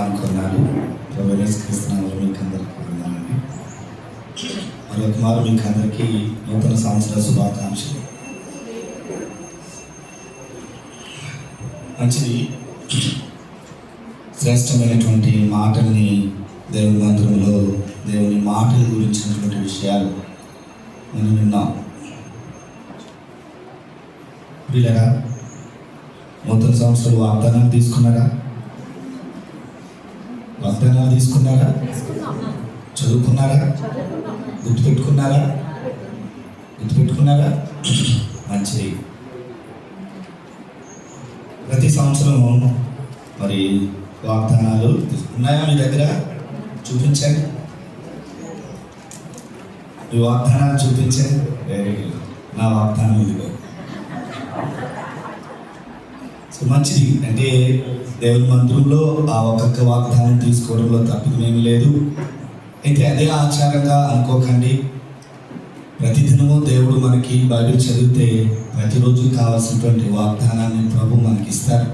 నామానికి వందనాలు. ప్రభు యేసుక్రీస్తు నామములో మీకు అందరికీ వందనాలండి. మరొక మారు మీకు అందరికీ నూతన సంవత్సర శుభాకాంక్షలు. మంచిది, శ్రేష్టమైనటువంటి మాటల్ని దేవుని మందిరంలో దేవుని మాటల గురించినటువంటి విషయాలు మనం విన్నాం. వీళ్ళరా నూతన సంవత్సరాలు వాగ్దానాలు తీసుకున్నారా? వాగ్దానాలు తీసుకున్నారా? చదువుకున్నారా? గుర్తుపెట్టుకున్నారా? మంచిది. ప్రతి సంవత్సరం మరి వాగ్దానాలు ఉన్నాయా మీ దగ్గర? చూపించండి, మీ వాగ్దానాలు చూపించండి. వెరీ గుడ్, నా వాగ్దానం ఇదిగో. సో మంచిది. అంటే దేవుని మందిరంలో ఆ ఒక్కొక్క వాగ్దానం తీసుకోవడంలో తప్పిదమేమీ లేదు. అయితే అదే ఆచారంగా అనుకోకండి. ప్రతిదినము దేవుడు మనకి బైబిల్ చదివితే ప్రతిరోజు కావాల్సినటువంటి వాగ్దానాన్ని ప్రభు మనకి ఇస్తారు.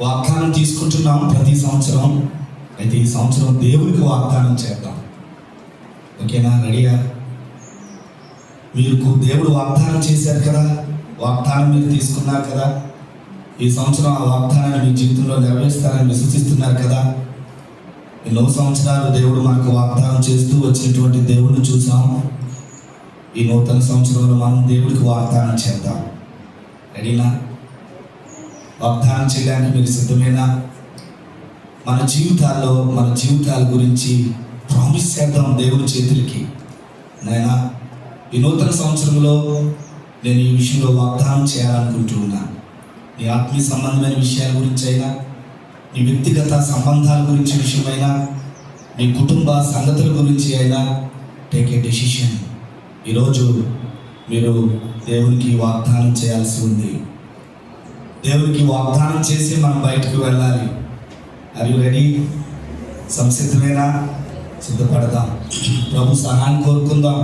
వాగ్దానం తీసుకుంటున్నాం ప్రతి సంవత్సరం. అయితే ఈ సంవత్సరం దేవుడికి వాగ్దానం చేద్దాం. ఓకేనా? రెడీగా? మీకు దేవుడు వాగ్దానం చేశారు కదా, వాగ్దానం మీరు తీసుకున్నారు కదా. ఈ సంవత్సరం ఆ వాగ్దానాన్ని మీ జీవితంలో నెరవేరుస్తారని విశ్వసిస్తున్నారు కదా. ఎన్నో సంవత్సరాలు దేవుడు మనకు వాగ్దానం చేస్తూ వచ్చినటువంటి దేవుడిని చూసాం. ఈ నూతన సంవత్సరంలో మనం దేవుడికి వాగ్దానం చేద్దాం. రెడీనా? వాగ్దానం చేయడానికి మీరు సిద్ధమేనా? మన జీవితాల గురించి ప్రామిస్ చేద్దాం దేవుడి చేతులకి. నాయనా, ఈ నూతన సంవత్సరంలో నేను ఈ విషయంలో వాగ్దానం చేయాలనుకుంటున్నాను. నీ ఆత్మీయ సంబంధమైన విషయాల గురించి అయినా, నీ వ్యక్తిగత సంబంధాల గురించి విషయమైనా, నీ కుటుంబ సంగతుల గురించి అయినా టేక్ ఏ డెసిషన్. ఈరోజు మీరు దేవునికి వాగ్దానం చేయాల్సి ఉంది. దేవునికి వాగ్దానం చేసి మనం బయటకు వెళ్ళాలి. Are you ready? సంసిద్ధమేనా? సిద్ధపడదాం. ప్రభు సహాయం కోరుకుందాం.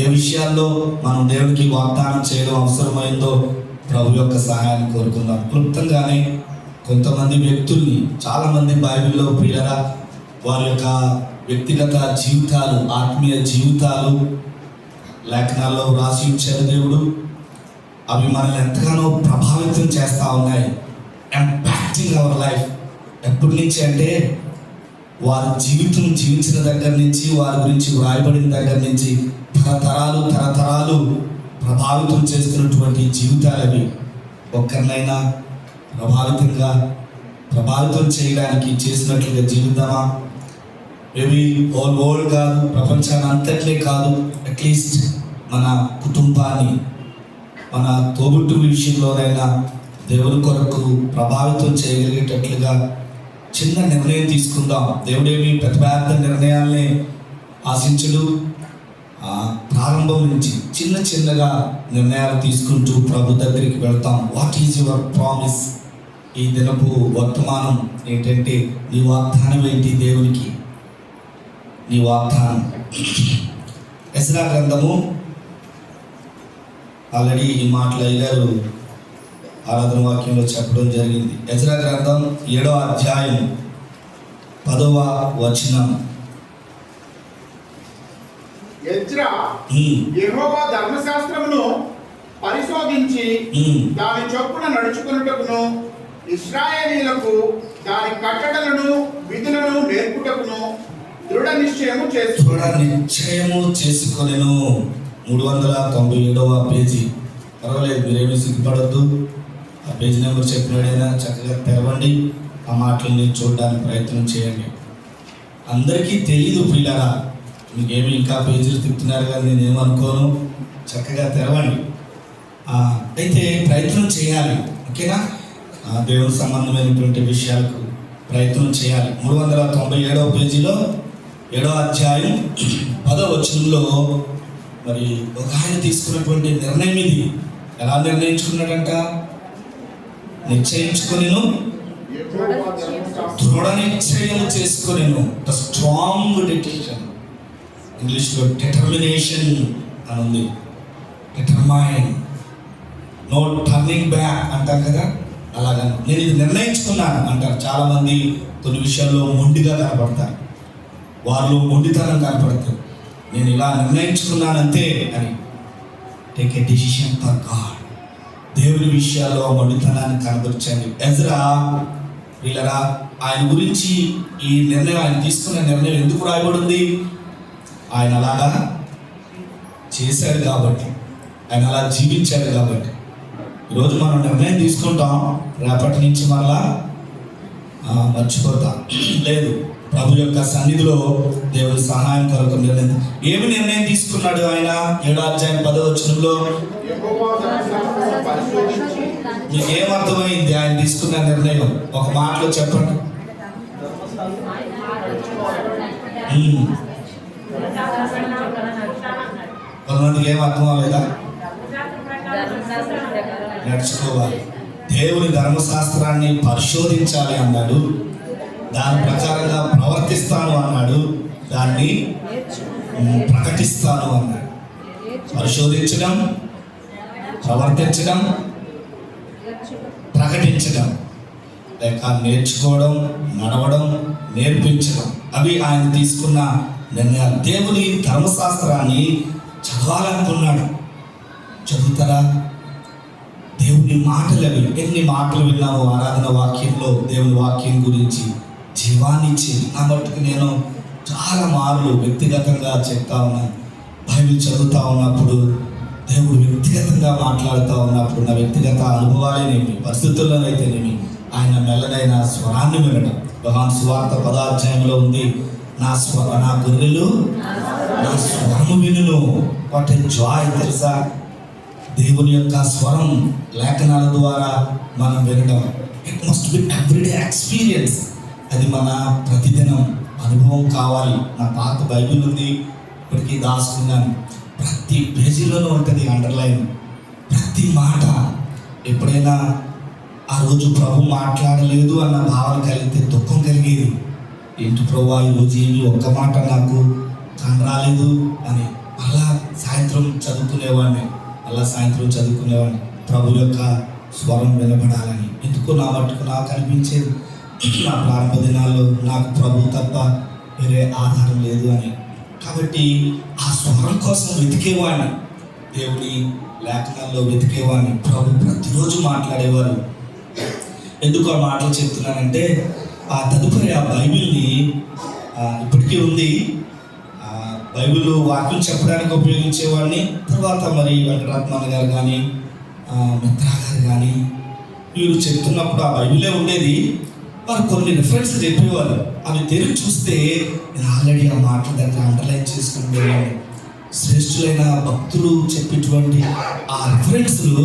ఏ విషయాల్లో మనం దేవునికి వాగ్దానం చేయడం అవసరమైందో ప్రభు యొక్క సహాయాన్ని కోరుకుందాం. క్లుప్తంగానే కొంతమంది వ్యక్తుల్ని, చాలామంది బైబిల్లో ప్రియులరా వారి యొక్క వ్యక్తిగత జీవితాలు, ఆత్మీయ జీవితాలు లేఖనాల్లో రాసి ఇచ్చారు దేవుడు. అవి మనల్ని ఎంతగానో ప్రభావితం చేస్తూ ఉన్నాయి. Impacting our life. ఎప్పటి నుంచి అంటే వారి జీవితం జీవించిన దగ్గర నుంచి, వారి గురించి వ్రాయబడిన దగ్గర నుంచి తరతరాలు ప్రభావితం చేస్తున్నటువంటి జీవితాలు అవి. ఒక్కరినైనా ప్రభావితం చేయడానికి చేసినట్లుగా జీవితామా? మేబీ హోల్ వరల్డ్ కాదు, ప్రపంచాన్ని అంతట్లే కాదు, అట్లీస్ట్ మన కుటుంబాన్ని, మన తోబుట్టు విషయంలోనైనా దేవుని కొరకు ప్రభావితం చేయగలిగేటట్లుగా చిన్న నిర్ణయం తీసుకుందాం. దేవుడేమి పెద్ద పెద్ద నిర్ణయాల్ని ఆశించడు. ప్రారంభం నుంచి చిన్నగా నిర్ణయాలు తీసుకుంటూ ప్రభు దగ్గరికి వెళ్తాం. What is your promise? ఈ దినపు వర్తమానం ఏంటంటే, నీ వాగ్దానం ఏంటి దేవునికి? నీ వాగ్దానం. ఎజ్రా గ్రంథము, ఆల్రెడీ ఈ మాటలు అయ్యారు ఆరాధన వాక్యంలో చెప్పడం జరిగింది. ఎజ్రా గ్రంథం 7వ అధ్యాయం 10వ వచనం. ఎజ్రా యెహోవా ధర్మశాస్త్రమును పరిశోధించి దాని చొప్పున నడుచుకున్నటకును, ఇశ్రాయేలీయులకు దాని కట్టడలను విధులను నేర్పుటకును దృఢ నిశ్చయము చేసుకొనెను. 397వ పేజీ. పర్వాలేదు, మీరేమీ సిగ్గుపడద్దు. ఆ పేజీ నెంబర్ చెప్పినాడైనా చక్కగా తెరవండి. ఆ మాటలని చూడడానికి ప్రయత్నం చేయండి. అందరికీ తెలీదు పిల్లరా, మీకేమి ఇంకా పేజీలు తిప్పుతున్నారు కానీ నేనేమనుకోను. చక్కగా తెరవండి. అయితే ప్రయత్నం చేయాలి. ఓకేనా? దేవుని సంబంధమైనటువంటి విషయాలకు ప్రయత్నం చేయాలి. 397వ పేజీలో 7వ అధ్యాయం 10వ వచనంలో మరి ఒక ఆయన తీసుకున్నటువంటి నిర్ణయం ఇది. ఎలా నిర్ణయించుకున్నాడంట? నిశ్చయించుకొనెను, దృఢ నిశ్చయం చేసుకొనెను. The strong decision. ఇంగ్లీష్లో డిటర్మినేషన్ అని ఉంది. డిటర్మైన్, నో టర్నింగ్ బ్యాక్ అంటాం కదా. అలాగా నేను ఇది నిర్ణయించుకున్నాను అంటారు. చాలామంది కొన్ని విషయాల్లో మొండిగా కనపడతారు, వారిలో మొండితనం కనపడతారు. నేను ఇలా నిర్ణయించుకున్నానంతే అని. Take a decision for God. దేవుని విషయాల్లో మొండితనాన్ని కనబర్చండి. ఎజ్రా వీళ్ళరా ఆయన గురించి ఈ నిర్ణయం, ఆయన తీసుకున్న నిర్ణయం ఎందుకు రాయబడింది? ఆయన అలాగా చేశాడు కాబట్టి, ఆయన అలా జీవించాడు కాబట్టి. ఈరోజు మనం నిర్ణయం తీసుకుంటాం, రేపటి నుంచి మరలా మర్చిపోతాం. లేదు, ప్రభు యొక్క సన్నిధిలో దేవుని సహాయం కొరకు నిర్ణయం. ఏమి నిర్ణయం తీసుకున్నాడు ఆయన? 7వ అధ్యాయం 10వ వచనంలో మీకు ఏమర్థమైంది ఆయన తీసుకున్న నిర్ణయం? ఒక మాటలో చెప్పండి. కొంతమందికి ఏం అర్థం అవ్వలేదా? నడుచుకోవాలి, దేవుని ధర్మశాస్త్రాన్ని పరిశోధించాలి అన్నాడు, దాని ప్రకారంగా ప్రవర్తిస్తాను అన్నాడు, దాన్ని ప్రకటిస్తాను అన్నాడు. పరిశోధించడం, ప్రవర్తించడం, ప్రకటించడం, లేక నేర్చుకోవడం, నడవడం, నేర్పించడం, అవి ఆయన తీసుకున్న నిర్ణయాలు. దేవుని ధర్మశాస్త్రాన్ని చదవాలనుకున్నాడు. చదువుతారా? దేవుని మాటలు అవి. ఎన్ని మాటలు విన్నామో ఆరాధన వాక్యంలో, దేవుని వాక్యం గురించి జీవాన్ని ఇచ్చేది. నా మట్టుకు నేను చాలా మార్లు వ్యక్తిగతంగా చెప్తా ఉన్నాను. బైబిల్ చదువుతూ ఉన్నప్పుడు, దేవుడు వ్యక్తిగతంగా మాట్లాడుతూ ఉన్నప్పుడు, నా వ్యక్తిగత అనుభవాలేనేమి, పరిస్థితుల్లోనైతేనేమి, ఆయన మెల్లనైన స్వరాన్ని వినడం. యోహాను సువార్త 10వ అధ్యాయంలో ఉంది, నా గొర్రెలు నా స్వరము వినును. వాట్ ఏ జాయ్ తెలుసా? దేవుని యొక్క స్వరం లేఖనాల ద్వారా మనం వినడం. It must be everyday experience. అది మన ప్రతిదినం అనుభవం కావాలి. నా పాత బైబిల్ ఉంది, ఇప్పటికీ దాచుకున్నాను. ప్రతి పేజీలోనూ ఉంటుంది అండర్లైన్. ప్రతి మాట. ఎప్పుడైనా ఆ రోజు ప్రభు మాట్లాడలేదు అన్న భావన కలిగితే దుఃఖం కలిగేది. ఏంటి ప్రభు ఈరోజు ఏమి ఒక్క మాట నాకు రాలేదు అని అలా సాయంత్రం చదువుకునేవాడిని. ప్రభు యొక్క స్వరం వినబడాలని. ఎందుకు నా మట్టుకు నాకు అనిపించేది, నా ప్రారంభ దినాల్లో నాకు ప్రభు తప్ప వేరే ఆధారం లేదు అని. కాబట్టి ఆ స్వరం కోసం వెతికేవాడిని, దేవుని లేఖనాల్లో వెతికేవాడిని. ప్రభు ప్రతిరోజు మాట్లాడేవారు. ఎందుకు ఆ మాటలు చెప్తున్నానంటే, ఆ తదుపరి ఆ బైబిల్ని ఇప్పటికీ ఉంది. బైబిల్ వాక్యం చెప్పడానికి ఉపయోగించేవాడిని. తర్వాత మరి వెంకటరత్నాన్న గారు కానీ, మిత్రా గారు కానీ, వీరు చెప్తున్నప్పుడు ఆ బైబిలే ఉండేది. వారు కొన్ని రిఫరెన్స్ చెప్పేవారు. అవి తెరిచి చూస్తే నేను ఆల్రెడీ ఆ మాటల దగ్గర అండర్లైన్ చేసుకునేవాడిని. శ్రేష్ఠులైన భక్తులు చెప్పేటువంటి ఆ రిఫరెన్స్లు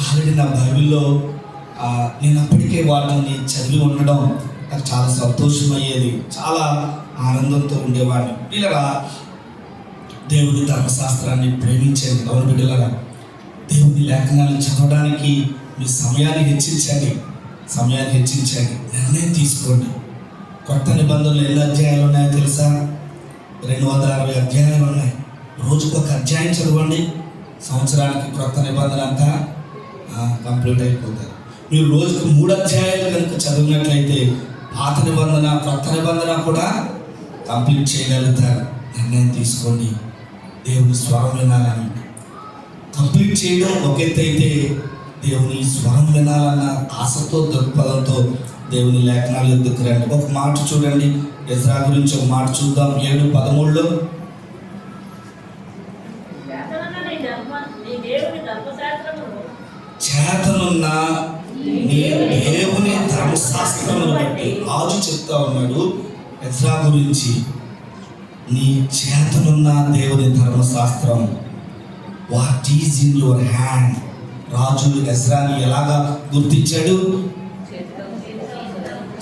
ఆల్రెడీ నా బైబిల్లో నేను అప్పటికే వాటిని చదివి ఉండడం నాకు చాలా సంతోషమయ్యేది, చాలా ఆనందంతో ఉండేవాడిని. పిల్లరా, దేవుని ధర్మశాస్త్రాన్ని ప్రేమించండి. ఎవరు బిడ్డలరా, దేవుని లేఖనాలను చదవడానికి మీ సమయాన్ని హెచ్చించండి. నిర్ణయం తీసుకోండి. కొత్త నిబంధనలు ఎన్ని అధ్యాయాలు ఉన్నాయో తెలుసా? 260 అధ్యాయాలు ఉన్నాయి. రోజుకు ఒక అధ్యాయం చదవండి, సంవత్సరానికి కొత్త నిబంధన అంతా కంప్లీట్ అయిపోతుంది. మీరు రోజుకు 3 అధ్యాయాలు కనుక చదివినట్లయితే పాత నిబంధన, కొత్త నిబంధన కూడా కంప్లీట్ చేయగలుగుతారు. నిర్ణయం తీసుకోండి, దేవుని స్వరం వినాలని. కంప్లీట్ చేయడం ఒక ఎత్తు అయితే, దేవుని స్వరం వినాలన్న ఆశతో, దృక్పథంతో దేవుని లేఖనాలు ఎందుకు రండి. ఒక మాట చూడండి, ఎజ్రా గురించి ఒక మాట చూద్దాం. 7:13 చేతనున్న నీ దేవుని ధర్మశాస్త్రమును బట్టి రాజు చెప్తా ఉన్నాడు ఎజ్రా గురించి. నీ చేతనున్న దేవుని ధర్మశాస్త్రం, what is in your hand. రాజు ఎజ్రాని ఎలాగా గుర్తించాడు?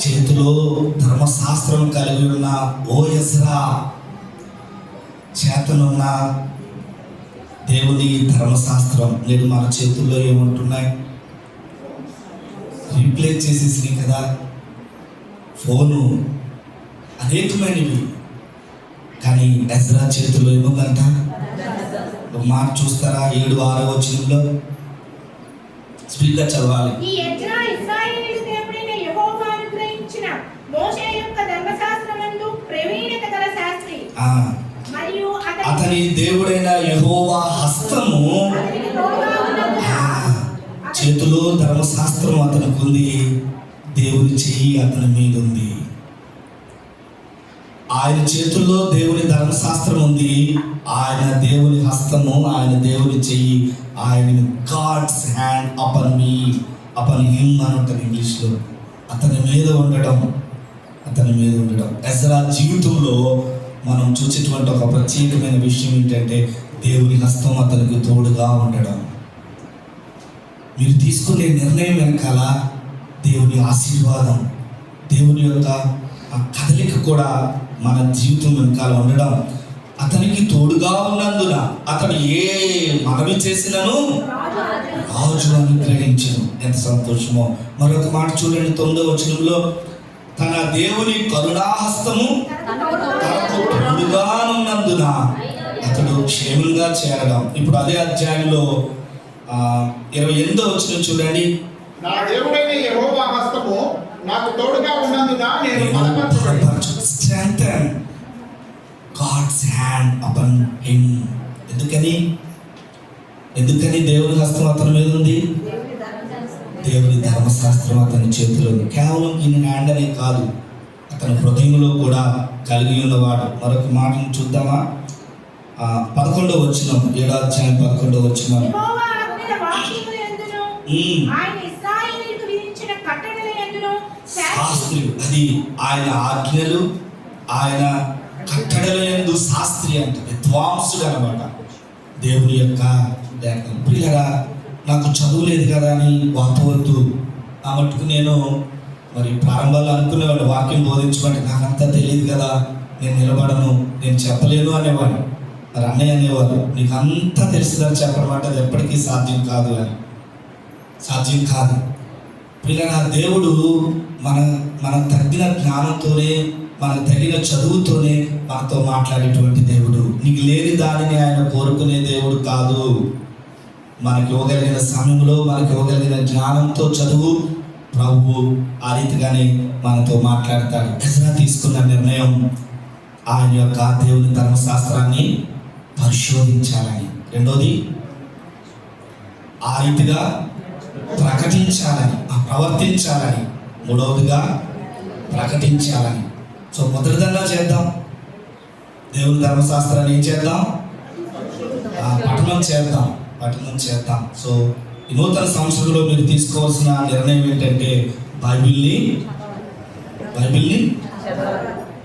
చేతిలో ధర్మశాస్త్రం కలిగి ఉన్న ఓ ఎజ్రా, చేతనున్న దేవుని ధర్మశాస్త్రం. నేడు మన చేతుల్లో ఏముంటున్నాయి? రీప్లేస్ చేసేసినాయి కదా, ఫోను, అనేకమైనవి. కానీ ఎజ్రా చేతుల్లో ఏముందంట? ఒక మాట చూస్తారా? 7:6 వచనంలో స్పీడ్గా చదవాలి. మరియు అతని దేవుడైన యెహోవా హస్తము, అతనికి తోడుగా ఉన్నందున చేతిలో ధర్మశాస్త్రం అతనికి ఉంది, దేవుని చెయ్యి అతని మీద ఉంది. ఆయన చేతుల్లో దేవుని ధర్మశాస్త్రం ఉంది, ఆయన దేవుని హస్తము, ఆయన దేవుని చెయ్యి, ఆయన గాడ్స్ హ్యాండ్ అపన్ మీ, అపన్ హిమ్ అని ఉంటుంది ఇంగ్లీష్లో. అతని మీద ఉండడం, అతని మీద ఉండడం. ఎజ్రా జీవితంలో మనం చూసేటువంటి ఒక ప్రత్యేకమైన విషయం ఏంటంటే దేవుని హస్తం అతనికి తోడుగా ఉండడం. మీరు తీసుకునే నిర్ణయం వెనకాల దేవుని ఆశీర్వాదం, దేవుని యొక్క కదలిక కూడా మన జీవితం వెనకాల ఉండడం. అతనికి తోడుగా ఉన్నందున అతడు ఏ మనవి చేసినను రాజు అనుగ్రహించను. ఎంత సంతోషమో. మరొక మాట చూడండి, 9వ వచనంలో, తన దేవుని కరుణాహస్తము తనకు తోడుగా ఉన్నందున అతడు క్షేమంగా చేరడం. ఇప్పుడు అదే అధ్యాయంలో 28వ వచనం చూడండి. నా దేవుడైన యెహోవా హస్తము నాకు తోడుగా ఉన్నందున నేను బలపరచబడి. Strengthen God's hand upon him. ఎందుకని దేవుని హస్తం అతని మీద ఉంది? దేవుని ధర్మశాస్త్రం అతని చేతిలో ఉంది. కేవలం ఈయన హ్యాండ్ అనే కాదు, అతని హృదయంలో కూడా కలిగి ఉన్నవాడు. మరొక మాటను చూద్దామా? 11వ వచనం, 7వ అధ్యాయం 11వ వచనం. యెహోవా ఆజ్ఞల వాక్యములందును ఆయన ఇశ్రాయేలుకు విధించిన కట్టడలందును శాస్త్రి. అది ఆయన ఆజ్ఞలు, ఆయన కట్టడలందు శాస్త్రి అంటే విద్వాంసుడు అనమాట. దేవుని యొక్క లేఖనం. పిల్లరా, నాకు చదువు లేదు కదా అని వాపోవద్దు. ఆ మట్టుకు నేను మరి ప్రారంభంలో అనుకునేవాడు, వాక్యం బోధించమంటే నాకంతా తెలియదు కదా, నేను నిలబడను, నేను చెప్పలేను అనేవాడు. మరి అన్నయ్య అనేవాడు, నీకు అంతా తెలిసిందని చెప్పడం అంటే అది ఎప్పటికీ సాధ్యం కాదు అని. సాధ్యం కాదు. పిల్లరా, దేవుడు మన తగిన జ్ఞానంతోనే, మనకు తగిన చదువుతోనే మనతో మాట్లాడేటువంటి దేవుడు. నీకు లేని దానిని ఆయన కోరుకునే దేవుడు కాదు. మనకి ఇవ్వగలిగిన సమయంలో, మనకి ఇవ్వగలిగిన జ్ఞానంతో చదువు ప్రభువు ఆ రీతిగానే మనతో మాట్లాడతాడు. ఎజ్రా తీసుకున్న నిర్ణయం ఆయన యొక్క దేవుని ధర్మశాస్త్రాన్ని పరిశోధించాలని, రెండోది ఆ రీతిగా ప్రకటించాలని, ప్రవర్తించాలని, మూడవదిగా ప్రకటించాలని. సో మొదటిదన్నా చేద్దాం, దేవుని ధర్మశాస్త్రాన్ని ఏం చేద్దాం? పఠనం చేద్దాం. సో ఈ నూతన సంవత్సరంలో మీరు తీసుకోవాల్సిన నిర్ణయం ఏంటంటే బైబిల్ని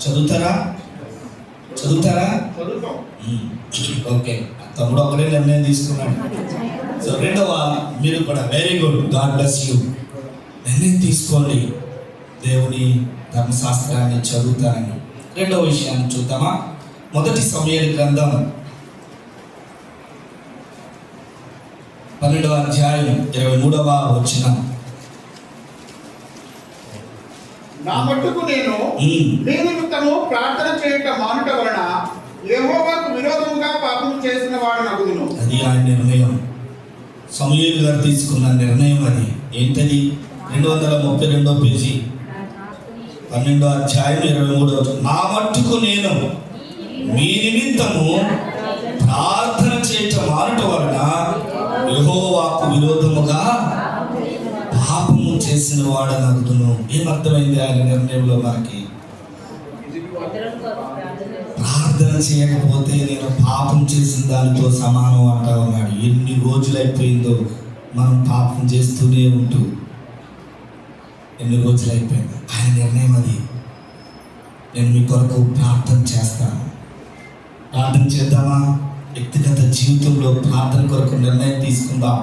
చదువుతారా? ఓకే, తమ్ముడు ఒకటే నిర్ణయం తీసుకున్నాడు. సో రెండవ, మీరు కూడా very good, God bless you. నిర్ణయం తీసుకోండి, దేవుని ధర్మశాస్త్రాన్ని చదువుతారని. రెండవ విషయాన్ని చూద్దామా? మొదటి సమూయేలు గ్రంథం 12వ అధ్యాయం 23వ వచనం. నా మట్టుకు నేను నీ నిమిత్తము ప్రార్థన చేయట మానుట వలన యెహోవాకు విరోధముగా పాపం చేసిన వాడు నగుదును. అది ఆయన నిర్ణయం. సమూయేలు గారు తీసుకున్న నిర్ణయం అది. ఏంటది? 232వ పేజీ, 12వ అధ్యాయం 23వ వచనం. నా మట్టుకు నేను మీ నిమిత్తము ప్రార్థన చేయట మానుట వలన యెహోవాకు విరోధముగా పాపము చేసిన వాడు నగుదును. ఏమర్థమైంది ఆయన నిర్ణయంలో? మనకి ప్రార్థన చేయకపోతే నేను పాపం చేసిన దానితో సమానం అంటా ఉన్నాడు. ఎన్ని రోజులైపోయిందో మనం పాపం చేస్తూనే ఉంటూ, ఎన్ని రోజులైపోయింది. ఆయన నిర్ణయం అది. నేను మీ కొరకు ప్రార్థన చేస్తాను. ప్రార్థన చేద్దామా? వ్యక్తిగత జీవితంలో ప్రార్థన కొరకు నిర్ణయం తీసుకుందాం.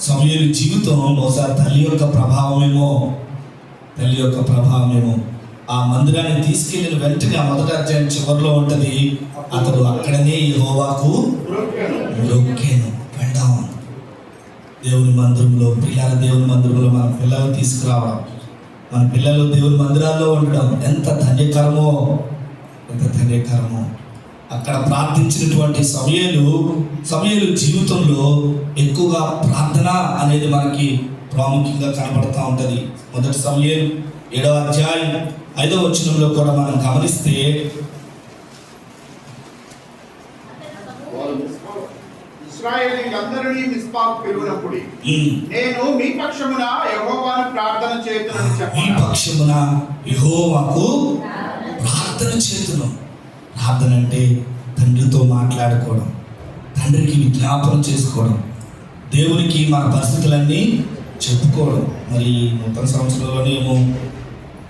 సమూయేలు జీవితం బహుశా తల్లి యొక్క ప్రభావమేమో. ఆ మందిరాన్ని తీసుకెళ్ళిన వెంటనే ఆ మొదటి అధ్యాయం చివరిలో ఉంటుంది, అతడు అక్కడనే యెహోవాకు మొక్కెను. వెళ్దాం దేవుని మందిరంలో, దేవుని మందిరంలో మన పిల్లలు తీసుకురావడం, మన పిల్లలు దేవుని మందిరాల్లో ఉండడం ఎంత ధన్యకరమో. అక్కడ ప్రార్థించినటువంటి సమూయేలు జీవితంలో ఎక్కువగా ప్రార్థన అనేది మనకి ప్రాముఖ్యంగా కనబడుతూ ఉంటుంది. మొదటి సమూయేలు 7వ అధ్యాయం 5వ వచనంలో కూడా మనం గమనిస్తే ఇశ్రాయేలీయులందరినీ మిస్పాకు పిలువనప్పుడు ఉమ్. నేను మీ పక్షమున యెహోవాను ప్రార్థన చేతునని ఈ చెప్పాను. పక్షమున యెహోవాకు ప్రార్థన చేతును. ప్రార్థన అంటే తండ్రితో మాట్లాడుకోవడం, తండ్రికి విజ్ఞాపన చేసుకోవడం, దేవునికి మన పరిస్థితులన్నీ చెప్పుకోవడం. మరి నూతన సంవత్సరంలోనేమో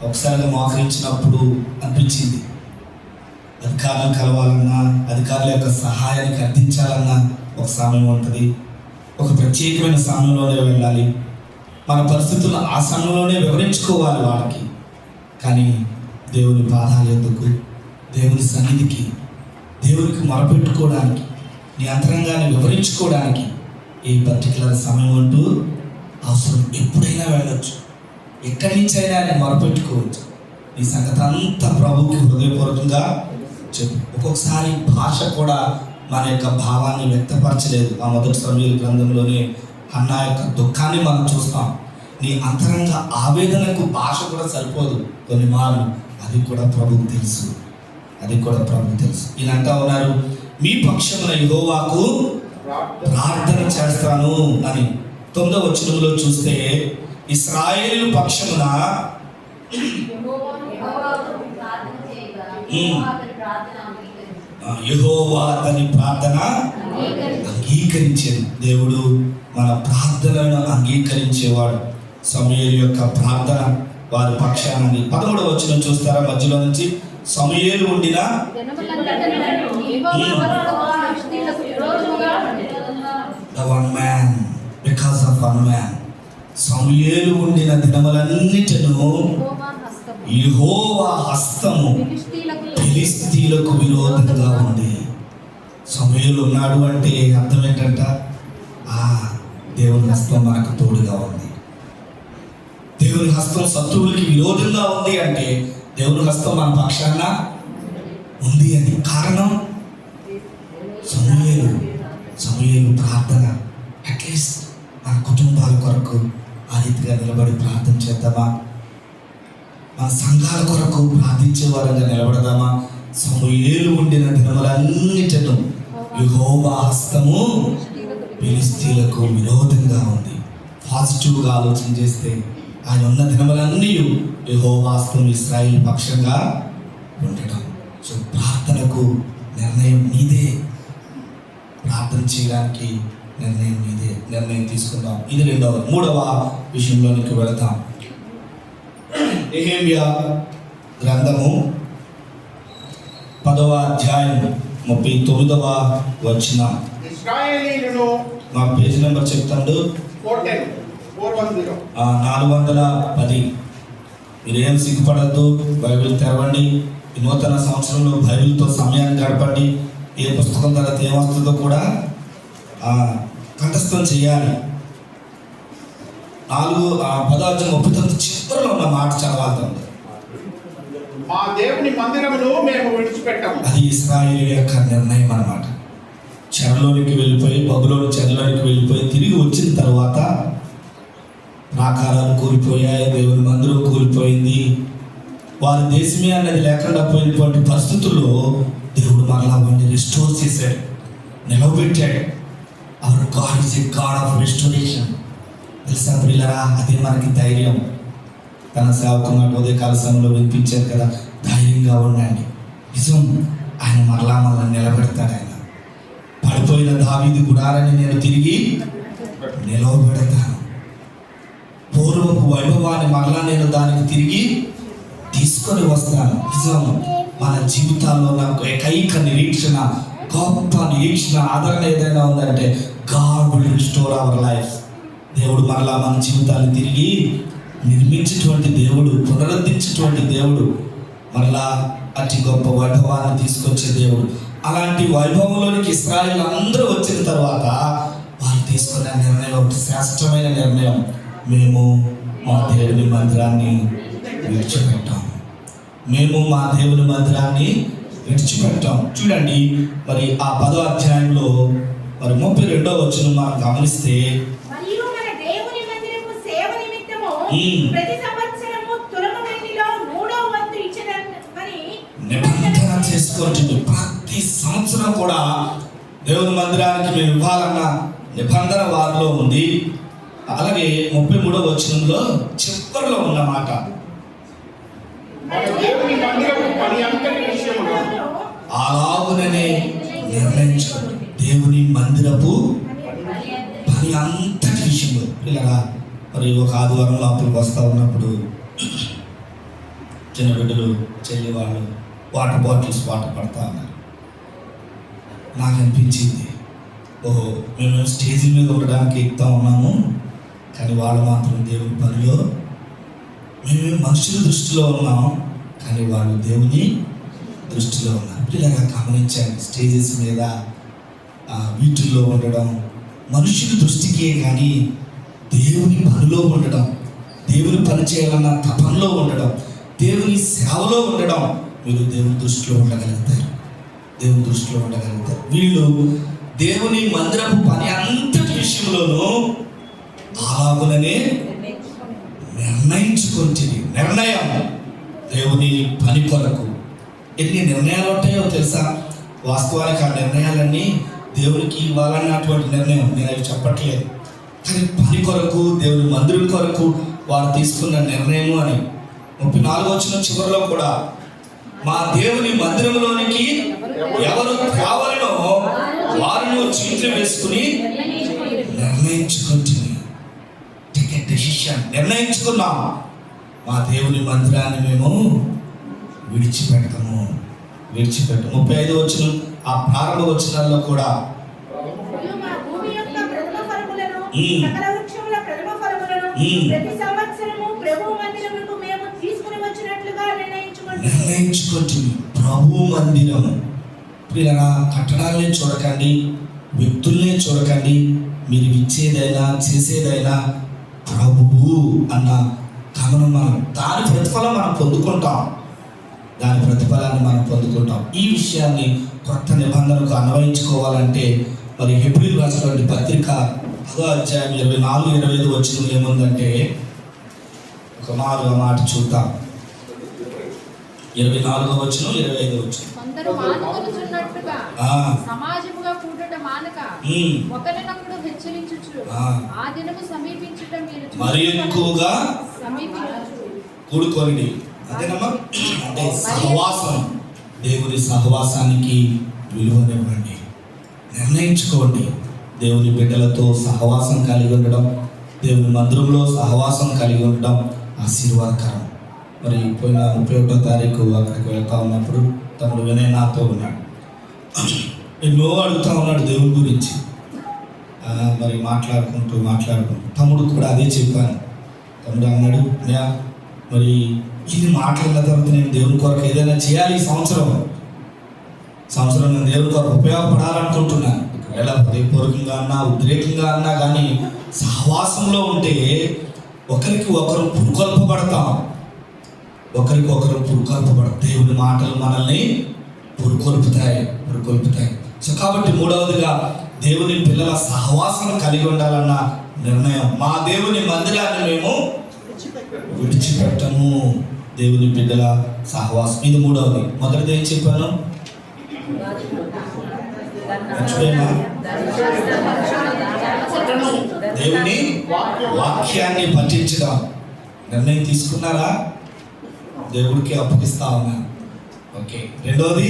ఒకసారిగా మోకరించినప్పుడు అనిపించింది, అధికారులను కలవాలన్నా, అధికారుల యొక్క సహాయానికి అర్థించాలన్నా ఒక సమయం ఉంటుంది. ఒక ప్రత్యేకమైన సమయంలోనే వెళ్ళాలి. మన పరిస్థితులు ఆ సమయంలోనే వివరించుకోవాలి వాళ్ళకి. కానీ దేవుని పాదాల ఎందుకు, దేవుని సన్నిధికి, దేవునికి మొరపెట్టుకోవడానికి, నీ అంతరంగాన్ని వివరించుకోవడానికి ఈ పర్టికులర్ సమయం అంటూ అవసరం. ఎప్పుడైనా వెళ్ళొచ్చు, ఎక్కడి నుంచి అయినా నేను మొరపెట్టుకోవచ్చు. నీ సంగతి అంతా ప్రభువుకి హృదయపూర్వకంగా చెప్పు. ఒక్కొక్కసారి భాష కూడా మన యొక్క భావాన్ని వ్యక్తపరచలేదు. ఆ మొదటి సమూయేలు గ్రంథంలోనే హన్నా యొక్క దుఃఖాన్ని మనం చూస్తాం. నీ అంతరంగ ఆవేదనకు భాష కూడా సరిపోదు కొన్ని మార్లు. అది కూడా ప్రభువుకు తెలుసు, అది కూడా ప్రభువుకు తెలుసు. ఈయన అంటా ఉన్నారు, మీ పక్షమున యెహోవాకు ప్రార్థన చేస్తాను అని. 9వ వచనంలో చూస్తే ఇశ్రాయేలు పక్షమున యెహోవా అతని ప్రార్థన అంగీకరించాడు. దేవుడు మన ప్రార్థనను అంగీకరించేవాడు. సమూయేలు యొక్క ప్రార్థన వారి పక్షాన్ని. 13వ వచనం చూస్తారా మధ్యలో నుంచి, సమూయేలు ఉండిన the one man, because of one man. సమూయేలు ఉండిన దినములన్నిటిను యెహోవా హస్తము ఫిలిష్తీయులకు విరోధంగా ఉంది. సమూయేలు ఉన్నాడు అంటే అర్థం ఏంటంట, దేవుని హస్తం మనకు తోడుగా ఉంది. దేవుని హస్తం శత్రువులకి విరోధంగా ఉంది అంటే దేవుని హస్తం మన పక్షాన ఉంది అని. కారణం సమూయేలు ప్రార్థన. అట్లీస్ట్ మన కుటుంబాల కొరకు ఆ రీతిగా నిలబడి ప్రార్థన చేద్దామా? మన సంఘాల కొరకు ప్రార్థించే వారంగా నిలబడదామా? సమూయేలు ఉండిన దినములన్నిటిను యెహోవా హస్తము ఫిలిష్తీయులకు విరోధంగా ఉంది. పాజిటివ్గా ఆలోచన చేస్తే ఆయన ఉన్న దినములన్నీ యెహోవా హస్తం ఇశ్రాయేలు పక్షంగా ఉండడం. సో ప్రార్థనకు నిర్ణయం నీదే, ప్రార్థన చేయడానికి నిర్ణయం మీదే. నిర్ణయం తీసుకుందాం. ఇది 3వ విషయంలోనికి వెళతాం. నెహెమ్యా గ్రంథము 10వ అధ్యాయం 39వ వచనం. ఇశ్రాయేలీయులను మా పేజీ నెంబర్ చెప్తాడు, 410. 410. మీరేం సిగ్గుపడద్దు, బైబిల్ తెరవండి. ఈ నూతన సంవత్సరంలో బైబిల్తో సమయాన్ని గడపండి. ఏ పుస్తకం తర్వాత ఏమొస్తుందో కూడా కంఠస్థం చేయాలి. 10:39 చివరిలో ఉన్న మాట చదవాలి. మా దేవుని మందిరమును మేము విడిచిపెట్టము. అది ఇశ్రాయేలు యొక్క నిర్ణయం అన్నమాట. చెరలోనికి వెళ్ళిపోయి, బబులోను చెరలోనికి వెళ్ళిపోయి తిరిగి వచ్చిన తర్వాత ప్రాకారాలు కూలిపోయాయి, దేవుని మందిరం కూలిపోయింది. వారి దేశమే అన్నది లేకుండా పోయినటువంటి పరిస్థితుల్లో దేవుడు మరలా వాడిని రిస్టోర్ చేశాడు, నిలవబెట్టాడు. Our God is a God of restoration. తెలుసా ప్రియులారా, అదే మనకి ధైర్యం. తన సేవకున్న ఉదయకాల సమయంలో వినిపించారు కదా, ధైర్యంగా ఉండండి. నిజం, ఆయన మరలా నిలబెడతాడు. ఆయన పడిపోయిన దావీదు గుడారాన్ని నేను తిరిగి నిలవబెడతాను. పూర్వపు వైభవాన్ని మరలా నేను దానికి తిరిగి తీసుకొని వస్తాను. నిజం, మన జీవితాల్లో నాకు ఏకైక నిరీక్షణ, గొప్ప నిరీక్షణ, ఆదరణ ఏదైనా ఉందంటే God will restore our life. దేవుడు మరలా మన జీవితాన్ని తిరిగి నిర్మించేటువంటి దేవుడు, పునరుద్ధరించేటువంటి దేవుడు, మరలా అతి గొప్ప వైభవాన్ని తీసుకొచ్చే దేవుడు. అలాంటి వైభవంలోనికి ఇశ్రాయేలు అందరూ వచ్చిన తర్వాత వాళ్ళు తీసుకున్న నిర్ణయం ఒకటి శ్రేష్టమైన నిర్ణయం. మేము మా దేవుని మందిరాన్ని విడిచిపెట్టాం. మేము మా దేవుని మందిరాన్ని విడిచిపెట్టాం. చూడండి, మరి ఆ 10వ అధ్యాయంలో మరి 32వ వచనం మనం గమనిస్తే, మరియు మన దేవుని మందిరపు సేవ నిమిత్తము ప్రతి సంవత్సరము తులము వెండిలో 3వ వంతు ఇచ్చెదమని నిబంధన చేసుకుంటుంది. ప్రతి సంవత్సరం కూడా దేవుని మందిరానికి మేము ఇవ్వాలన్న నిబంధన వారిలో ఉంది. అలాగే 33వ వచనంలో చివరిలో ఉన్న మాట, మన దేవుని మందిరపు పని అంతటి విషయంలో అలాగుననే నిర్ణయించుకోండి. దేవుని మందిరపు పని అంతటి విషయంలో పిల్లగా మరి ఒక ఆదివారం లోపలికి వస్తూ ఉన్నప్పుడు చిన్న బిడ్డలు చెల్లి వాళ్ళు వాటర్ బాటిల్స్ వాటర్ పడతా ఉన్నారు. నాకు అనిపించింది, ఓహో మేము స్టేజీ మీద ఉండడానికి ఎక్కుతా ఉన్నాము, కానీ వాళ్ళు మాత్రం దేవుని పనిలో, మేము మనుషుల దృష్టిలో ఉన్నాం కానీ వాళ్ళు దేవుని దృష్టిలో ఉన్నారు. పిల్లగా గమనించాను, స్టేజెస్ మీద వీటిల్లో ఉండడం మనుషుల దృష్టికే కానీ దేవుని పనిలో ఉండడం, దేవుని పని చేయాలన్న తపనలో ఉండడం, దేవుని సేవలో ఉండడం, మీరు దేవుని దృష్టిలో ఉండగలుగుతారు. దేవుని దృష్టిలో ఉండగలుగుతారు. వీళ్ళు దేవుని మందిరపు పని అంతటి విషయంలోనూ అలాగుననే నిర్ణయించుకుంటుంది. నిర్ణయం దేవుని పని కొరకు ఎన్ని నిర్ణయాలు ఉంటాయో తెలుసా? వాస్తవానికి ఆ నిర్ణయాలన్నీ దేవునికి ఇవ్వాలన్నటువంటి నిర్ణయం, నేను అవి చెప్పట్లేదు. కానీ పని కొరకు, దేవుని మందిరం కొరకు వారు తీసుకున్న నిర్ణయము అని 34వ వచనం చివరిలో కూడా, మా దేవుని మందిరంలోనికి ఎవరు కావాలనో వారిని చీట్లు వేసుకుని నిర్ణయించుకుంటుంది. Take a decision. నిర్ణయించుకున్నాం, మా దేవుని మందిరాన్ని మేము విడిచిపెట్టము. 35వ వచనం ఆ ప్రారంభ వచనాల్లో కూడా, మరియు మా భూమి యొక్క ప్రథమ ఫలములను, మ్మ్. సకల వృక్షముల ప్రథమ ఫలములను మ్మ్. ప్రతి సంవత్సరము ప్రభువు మందిరమునకు మేము తీసుకుని వచ్చినట్లుగా నిర్ణయించుకుంటున్నాము. నిర్ణయించుకుంటుంది. ప్రభు మందిరం పిల్లరా, కట్టడాలనే చూడకండి, వ్యక్తుల్నే చూడకండి. మీరు ఇచ్చేదైనా చేసేదైనా ప్రభువు అన్న గమనం, మనం దాని ప్రతిఫలం మనం పొందుకుంటాం. దాని ప్రతిఫలాన్ని మనం పొందుకుంటాం. ఈ విషయాన్ని కొత్త నిబంధనకు అన్వయించుకోవాలంటే మరి హెబ్రీయులకు రాసినటువంటి పత్రిక 10వ అధ్యాయం 24-25 వచనం ఏముందంటే, ఒక మాట చూద్దాం. 24వ వచనం 25వ వచనం. కొందరు మానుకొనుచున్నట్లుగా సమాజముగా కూడుట మానక ఒకరినొకడు హెచ్చరించుచు ఆ దినము సమీపించుట మీరు మరి ఎక్కువగా సమీపించుచు కూడుకోండి. అదేనమ్మా, అంటే సహవాసం, దేవుని సహవాసానికి విలువనివ్వండి. నిర్ణయించుకోండి. దేవుని బిడ్డలతో సహవాసం కలిగి ఉండడం, దేవుని మందిరంలో సహవాసం కలిగి ఉండడం ఆశీర్వాదకరం. మరి పోయిన 31వ తారీఖు అక్కడికి వెళ్తా ఉన్నప్పుడు తమ్ముడు వినయ్ నాతో ఉన్నాడు. ఎన్నో అడుగుతా ఉన్నాడు దేవుని గురించి. మరి మాట్లాడుకుంటూ తమ్ముడు కూడా అదే చెప్పాను. తమ్ముడు అన్నాడు, మరి ఇన్ని మాట్లాడిన తర్వాత నేను దేవుని కొరకు ఏదైనా చేయాలి. ఈ సంవత్సరం నేను దేవుని కొరకు ఉపయోగపడాలనుకుంటున్నాను. ఒకవేళ హృదయపూర్వకంగా అన్నా ఉద్రేకంగా అన్నా కానీ సహవాసంలో ఉంటే ఒకరికి ఒకరు పురుకొల్పబడతాం. దేవుని మాటలు మనల్ని పురుకొల్పుతాయి. సో కాబట్టి మూడవదిగా దేవుని పిల్లల సహవాసం కలిగి ఉండాలన్న నిర్ణయం. మా దేవుని మందిరాన్ని మేము విడిచిపెట్టము. దేవుని బిడ్డల సహవాసం, ఇది మూడవది. మొదటిది ఏం చెప్పాను? దేవుని వాక్యాన్ని పఠించడం. నిర్ణయం తీసుకున్నారా? దేవుడికి అప్పగిస్తా ఉన్నాను. ఓకే. రెండవది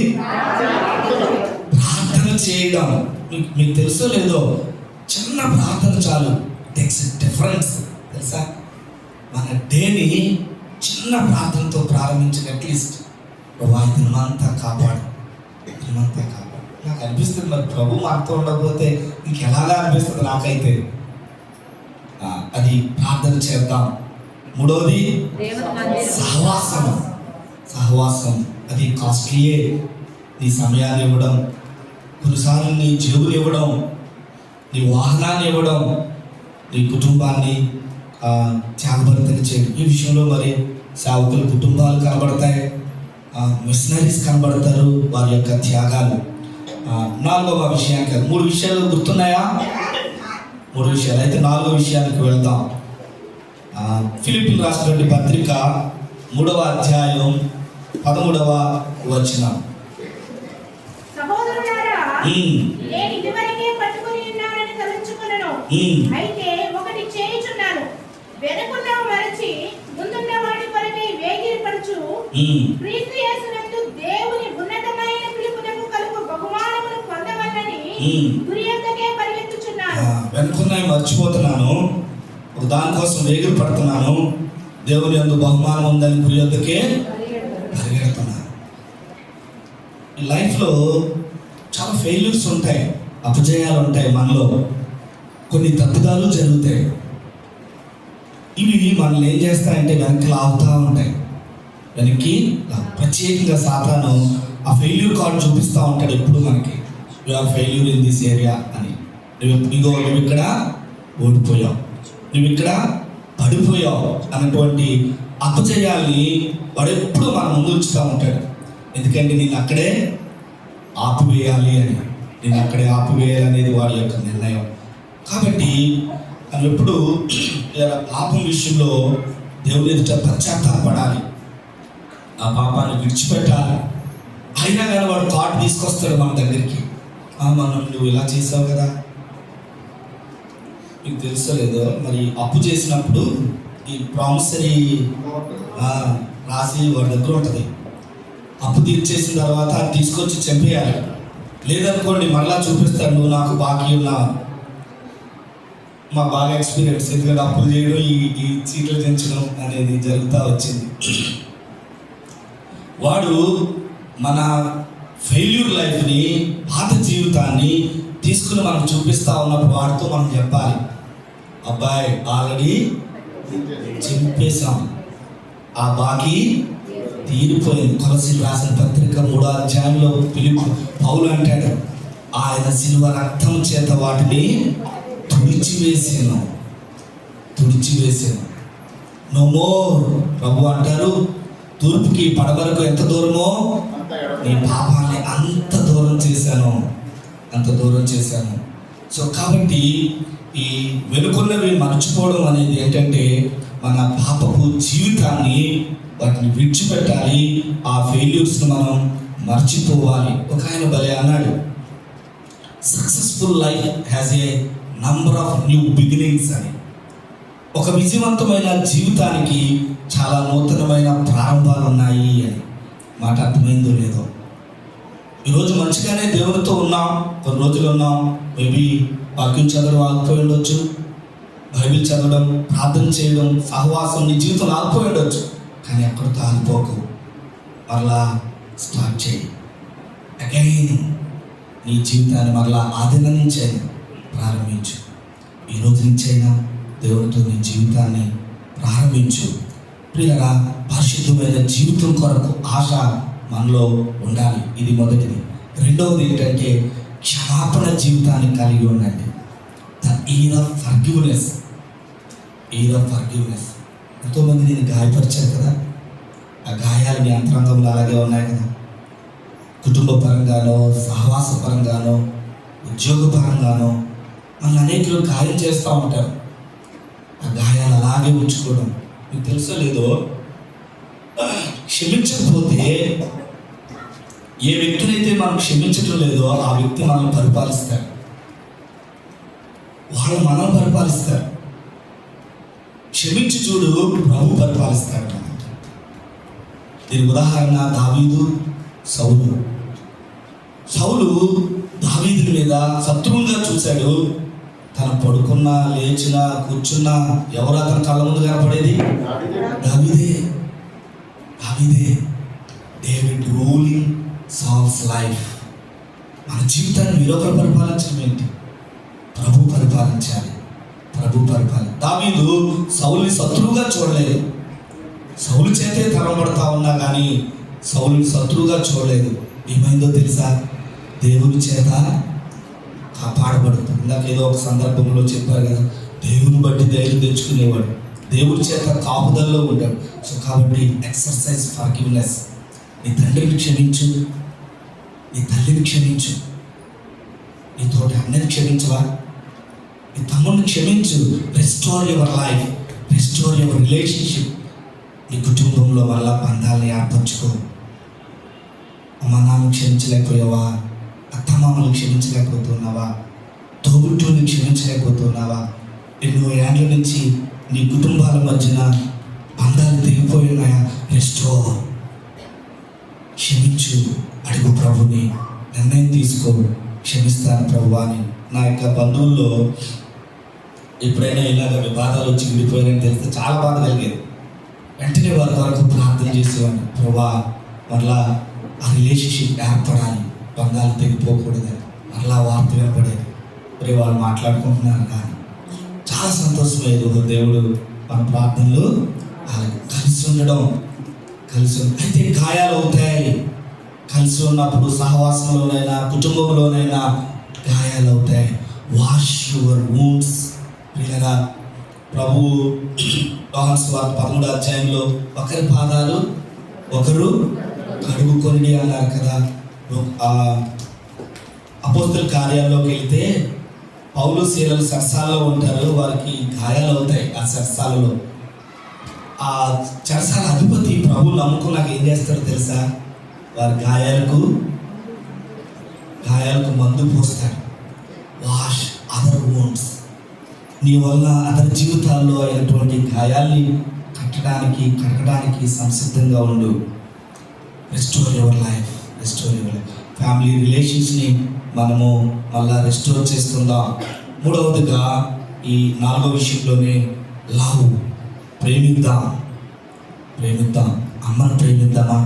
ప్రార్థన చేయడం. మీకు తెలుసో లేదో, చిన్న ప్రార్థన చాలు, టేక్స్ డిఫరెన్స్. తెలుసా? మన డేని చిన్న ప్రార్థనతో ప్రారంభించిన అట్లీస్ట్ ప్రభు దినమంతా కాపాడు. నాకు అనిపిస్తుంది, మరి ప్రభు మాతో ఉండకపోతే ఇంకెలాగా అనిపిస్తుంది నాకైతే. అది ప్రార్థన చేద్దాం. మూడవది సహవాసం. అది కాస్ట్లీయే. నీ సమయాన్ని ఇవ్వడం, కొన్నిసార్లు నీ జేబులు ఇవ్వడం, నీ వాహనాన్ని ఇవ్వడం, నీ కుటుంబాన్ని త్యాగభరితం చేయడం. ఈ విషయంలో మరి సేవకుల కుటుంబాలు కనబడతాయి, మిషనరీస్ కనబడతారు, వారి యొక్క త్యాగాలు. 4వ విషయానికి, 3 విషయాలు గుర్తున్నాయా? 3 విషయాలు. అయితే 4వ విషయానికి వెళ్దాం. ఫిలిప్పీయులకు రాసినటువంటి పత్రిక 3వ అధ్యాయం 13వ వచనం. సహోదరులారా, నేను అయితే ఒకటి చేయుచున్నాను, వెనుకున్నవి మరచి ముందున్న వాటి కొరకై వేగిరపడుచు క్రీస్తు యేసునందు దేవుని ఉన్నతమైన పిలుపునకు కలుగు బహుమానమును పొందవలనని గురి యొద్దకే పరిగెత్తుచున్నాను. వెనుకున్నవి మర్చిపోతున్నాను, దానికోసం వేగిరి పడుతున్నాను, దేవుని యందు బహుమానం ఉందని గురి యొద్దకే పరిగెడుతున్నాను. లైఫ్లో చాలా ఫెయిల్యూర్స్ ఉంటాయి, అపజయాలు ఉంటాయి, మనలో కొన్ని తప్పుదాలు జరుగుతాయి. ఇవి మనల్ని ఏం చేస్తాయంటే వెనక్కి లాగుతూ ఉంటాయి. వెనక్కి ప్రత్యేకంగా సాతాను ఆ ఫెయిల్యూర్ కార్డు చూపిస్తూ ఉంటాడు ఎప్పుడు మనకి. You are failure in this area అని. నువ్వు ఇక్కడ ఓడిపోయావు, నువ్వు ఇక్కడ పడిపోయావు అన్నటువంటి అపజయాల్ని వాడు ఎప్పుడు మన ముందు ఉంచుతూ ఉంటాడు. ఎందుకంటే నేను అక్కడే ఆపివేయాలి అని, నేను అక్కడే ఆపివేయాలి అనేది వాడి యొక్క నిర్ణయం. కాబట్టి మనం ఎప్పుడు పాపం విషయంలో దేవుని ఎదుట పశ్చాత్తాపడాలి, ఆ పాపాన్ని విడిచిపెట్టాలి. అయినా కానీ వాడు థాట్ తీసుకొస్తాడు మన దగ్గరికి. మనం నువ్వు ఇలా చేసావు కదా, మీకు తెలుసలేదో మరి అప్పు చేసినప్పుడు ఈ ప్రామిసరీ రాసి వాడి దగ్గర ఉంటుంది. అప్పు తీర్చేసిన తర్వాత తీసుకొచ్చి చంపేయాలి. లేదనుకోండి మళ్ళా చూపిస్తాడు, నువ్వు నాకు బాకీ ఉన్నావు. మా బాగా ఎక్స్పీరియన్స్, ఎందుకంటే అప్పులు చేయడం ఈ చీట్లు తెంచడం అనేది జరుగుతూ వచ్చింది. వాడు మన ఫెయిల్యూర్ లైఫ్ని, పాత జీవితాన్ని తీసుకుని మనం చూపిస్తూ ఉన్నప్పుడు వాడితో మనం చెప్పాలి, అబ్బాయి ఆల్రెడీ చంపేశాం, ఆ బాకీ తీరిపోయింది. కొలసీలు రాసిన పత్రిక 3వ అధ్యాయంలో పౌలు అంటాడు, ఆయన శిలువ రక్తం చేత వాటిని తుడిచివేసాను. No more. ప్రభు అంటారు, తూర్పుకి పడమరకు ఎంత దూరమో నీ పాపాన్ని అంత దూరం చేశాను. సో కాబట్టి ఈ వెనుకున్నవి మర్చిపోవడం అనేది ఏంటంటే మన పాపపు జీవితాన్ని వాటిని విడిచిపెట్టాలి, ఆ ఫెయిల్యూర్స్ని మనం మర్చిపోవాలి. ఒక ఆయన భలే అన్నాడు, successful life has a number of new beginnings అని. ఒక విజయవంతమైన జీవితానికి చాలా నూతనమైన ప్రారంభాలు ఉన్నాయి అని. మాట అర్థమైందో లేదో. ఈరోజు మంచిగానే దేవునితో ఉన్నాం, కొన్ని రోజులు ఉన్నాం, మేబీ వాక్యం చదవడం ఆగిపోయి ఉండొచ్చు, బైబిల్ చదవడం, ప్రార్థన చేయడం, సహవాసం నీ జీవితంలో ఆగిపోయి ఉండొచ్చు. కానీ అక్కడితో ఆగిపోకు, మరలా స్టార్ట్ చేయి. అగైన్ నీ జీవితాన్ని మరలా ఆదిన నుంచి ప్రారంభించు. ఈ రోజు నుంచైనా దేవునితో నీ జీవితాన్ని ప్రారంభించు. ప్రియులారా, పరిశుద్ధమైన జీవితం కొరకు ఆశ మనలో ఉండాలి. ఇది మొదటిది. రెండవది ఏంటంటే క్షమాపణ జీవితాన్ని కలిగి ఉండండి. The year of forgiveness. ఎంతోమంది నేను గాయపరిచారు కదా, ఆ గాయాలు మీ అంతరంగంలో అలాగే ఉన్నాయి కదా. కుటుంబ పరంగానో, సహవాస పరంగానో, ఉద్యోగ పరంగానో మనల్ని అనేకులు గాయం చేస్తూ ఉంటారు. ఆ గాయాలు అలాగే ఉంచుకోవడం. మీకు తెలుసో లేదో, క్షమించకపోతే ఏ వ్యక్తినైతే మనం క్షమించడం లేదో ఆ వ్యక్తి మనల్ని పరిపాలిస్తారు, వాళ్ళు మనం పరిపాలిస్తారు. క్షమించి చూడు, ప్రభు పరిపాలిస్తాడు. దీని ఉదాహరణ దావీదు, సౌలు దావీదు మీద శత్రువుగా చూశాడు. తను పడుకున్నా, లేచినా, కూర్చున్నా ఎవరు అతని కళ్ళ ముందు కనపడేది? దావీదే. David ruling Saul's life. మన జీవితాన్ని వీరొకరు పరిపాలించడం ఏంటి? ప్రభు పరిపాలించాలి. దావీదు సౌలుని శత్రువుగా చూడలేదు. సౌలు చేతే తరబడతా ఉన్నా కానీ సౌలుని శత్రువుగా చూడలేదు. ఏమైందో తెలుసా? దేవుని చేత కాపాడబడుతుంది. ఇందాక ఏదో ఒక సందర్భంలో చెప్పారు కదా, దేవుని బట్టి ధైర్యం తెచ్చుకునేవాడు, దేవుని చేత కాపుదల్లో ఉంటాడు. సో కాబట్టి ఎక్సర్సైజ్ ఫర్గివ్నెస్. నీ తండ్రిని క్షమించు, నీ తల్లిని క్షమించు, నీ తోటి అన్నని క్షమించవా? నీ తమ్ముడిని క్షమించు. Restore your life, restore your relationship. నీ కుటుంబంలో వల్ల బంధాలని ఏర్పరచుకో. అమ్మ నాన్న క్షమించలేకపోయావా? అత్తమామలు క్షమించలేకపోతున్నావా? తోబుట్టుని క్షమించలేకపోతున్నావా? ఎన్నో ఏళ్ళ నుంచి నీ కుటుంబాల మధ్యన బంధాలు తెగిపోయినాయా? రెస్టోర్, క్షమించు, అడుగు ప్రభుని, నిర్ణయం తీసుకో, క్షమిస్తాను ప్రభు అని. నా యొక్క బంధువుల్లో ఎప్పుడైనా ఇలాగ వివాదాలు వచ్చి విడిపోయారని తెలిస్తే చాలా బాధ కలిగేది. వెంటనే వారి వరకు ప్రార్థన చేసేవాడిని, ప్రభా మరలా ఆ రిలేషన్షిప్ ఏర్పడాలి, బంధాలు తెగిపోకూడదని. మరలా వార్త వినపడేది, మరి వాళ్ళు మాట్లాడుకుంటున్నారు కానీ చాలా సంతోషమయ్యేది. దేవుడు మన ప్రార్థనలు కలిసి ఉండడం, అయితే గాయాలు అవుతాయి. కలిసి ఉన్నప్పుడు సహవాసంలోనైనా కుటుంబంలోనైనా గాయాలు అవుతాయి. Wash your wounds. పిల్లగా ప్రభు యోహాను సువార్త 13వ అధ్యాయంలో ఒకరి పాదాలు ఒకరు కడుగుకొని అన్నారు కదా. అపోస్తల కార్యాల్లోకి వెళ్తే పౌలు శీలలు సరసాలలో ఉంటారు, వారికి గాయాలు అవుతాయి. ఆ సరసాలలో ఆ చెరసాల అధిపతి ప్రభు నమ్ముకున్నాక ఏం చేస్తాడో తెలుసా? వారి గాయాలకు మందు పోస్తాడు. Wash other wounds. నీ వల్ల అతని జీవితాల్లో అయినటువంటి గాయాల్ని కట్టడానికి సంసిద్ధంగా ఉండు. Restore your life, restore your life. Family రిలేషన్స్ని మనము మళ్ళా రెస్టోర్ చేస్తుందాం. మూడవదిగా ఈ 4వ విషయంలోనే లవ్, ప్రేమిద్దాం. అమ్మను ప్రేమిద్దామా?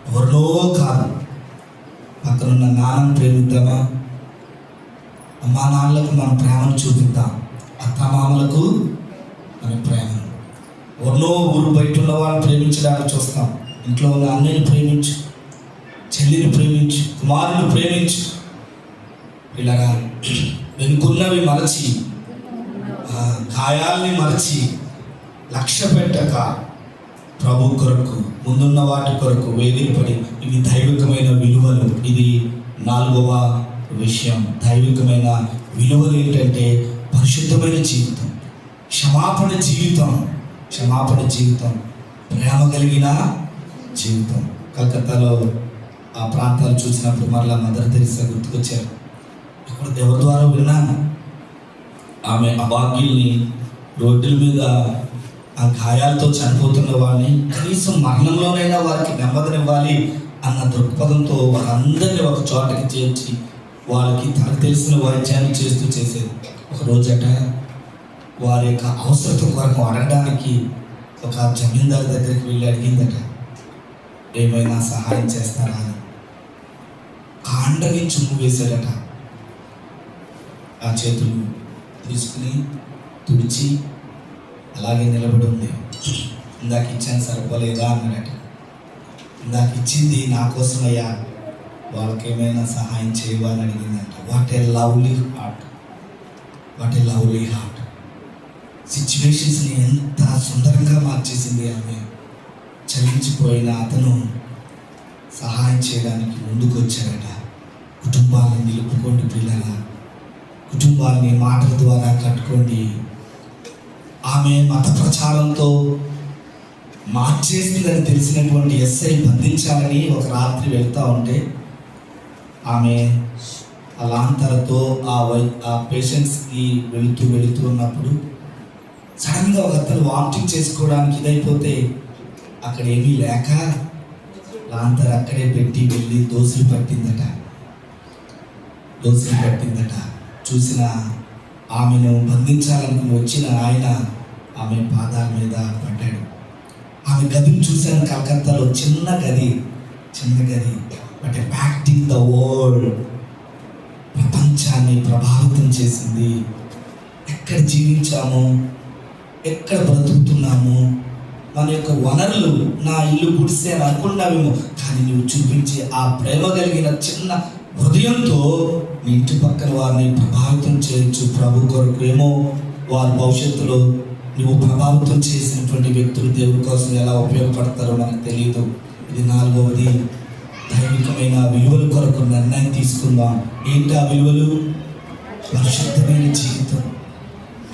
ఎవరినో కాదు, పక్కనున్న నాన్నను ప్రేమిద్దామా? అమ్మా నాన్నలకు మన ప్రేమను చూపిద్దాం. అత్తమామలకు మన ప్రేమను. ఎవరినో ఊరు బయట ఉన్న వాళ్ళని ప్రేమించడానికి చూస్తాం. ఇంట్లో ఉన్న అన్నయ్యని ప్రేమించు, చెల్లిని ప్రేమించు, కుమారుని ప్రేమించు. ఇలాగా వెనుకున్నవి మరచి, గాయాల్ని మరచి, లక్ష్య పెట్టక ప్రభు కొరకు, ముందున్న వాటి కొరకు వేగిరపడి, ఇవి దైవికమైన విలువలు. ఇది 4వ విషయం. దైవికమైన విలువలు ఏంటంటే పరిశుద్ధమైన జీవితం, క్షమాపణ జీవితం, ప్రేమ కలిగిన జీవితం. కలకత్తాలో ఆ ప్రాంతాలు చూసినప్పుడు మరలా మదర్ తెరిసా గుర్తుకొచ్చారు. ఇక్కడ ఎవరి ద్వారా విన్నాను, ఆమె అభాగ్యుల్ని రోడ్డుల మీద ఆ గాయాలతో చనిపోతున్న వారిని కనీసం మరణంలోనైనా వారికి నెమ్మదినివ్వాలి అన్న దృక్పథంతో వారందరినీ ఒక చోటకి చేర్చి వాళ్ళకి తనకు తెలిసిన వైద్యాన్ని చేసేది. ఒక రోజట వారి యొక్క అవసరత కొరకు అడగడానికి ఒక జమీందారు దగ్గరికి వెళ్ళి అడిగిందట, ఏమైనా సహాయం చేస్తారా అని. కాండని చుమ్ము వేశాడట. ఆ చేతులు తీసుకుని తుడిచి అలాగే నిలబడి ఉంది. ఇందాక ఇచ్చాను సరిపోలేదా అన్నాడట. ఇందాక ఇచ్చింది నా కోసమయ్యా, వాళ్ళకి ఏమైనా సహాయం చేయవా అని అడిగిందట. What a lovely heart. సిచ్యువేషన్స్ని ఎంత సుందరంగా మార్చేసింది ఆమె. చలించిపోయిన అతను సహాయం చేయడానికి ముందుకు వచ్చాడట. కుటుంబాలను నిలుపుకోండి పిల్లల, కుటుంబాన్ని మాటల ద్వారా కట్టుకోండి. ఆమె మత ప్రచారంతో మార్చేసిందని తెలిసినటువంటి ఎస్ఐ బంధించాలని ఒక రాత్రి వెళ్తూ ఉంటే ఆమె ఆ లాంతరతో ఆ పేషెంట్స్కి వెళుతూ ఉన్నప్పుడు సడన్గా ఒక అతను వామిటింగ్ చేసుకోవడానికి ఇదైపోతే అక్కడ ఏమీ లేక లాంతర అక్కడే పెట్టి వెళ్ళి దోసులు పట్టిందట. చూసిన ఆమెను బంధించాలనుకుని వచ్చిన ఆయన ఆమె పాదాల మీద పడ్డాడు. ఆమె గదిని చూశాను కలకత్తాలో. చిన్న గది బట్ ఇంపాక్టింగ్ ద వరల్డ్. ప్రపంచాన్ని ప్రభావితం చేసింది. ఎక్కడ జీవించాము, ఎక్కడ బ్రతుకుతున్నాము, మన యొక్క వనరులు, నా ఇల్లు గుడిసే అని అనుకున్నావేమో, కానీ నువ్వు చూపించే ఆ ప్రేమ కలిగిన చిన్న హృదయంతో నీ ఇంటి పక్కన వారిని ప్రభావితం చేయొచ్చు ప్రభు కొరకు. ఏమో వారి భవిష్యత్తులో నువ్వు ప్రభావితం చేసినటువంటి వ్యక్తులు దేవుడి కోసం ఎలా ఉపయోగపడతారో మనకు తెలియదు. ఇది 4వది, దైవికమైన విలువల కొరకు నిర్ణయం తీసుకుందాం. ఏంటి ఆ విలువలు? పరిశుద్ధమైన జీవితం,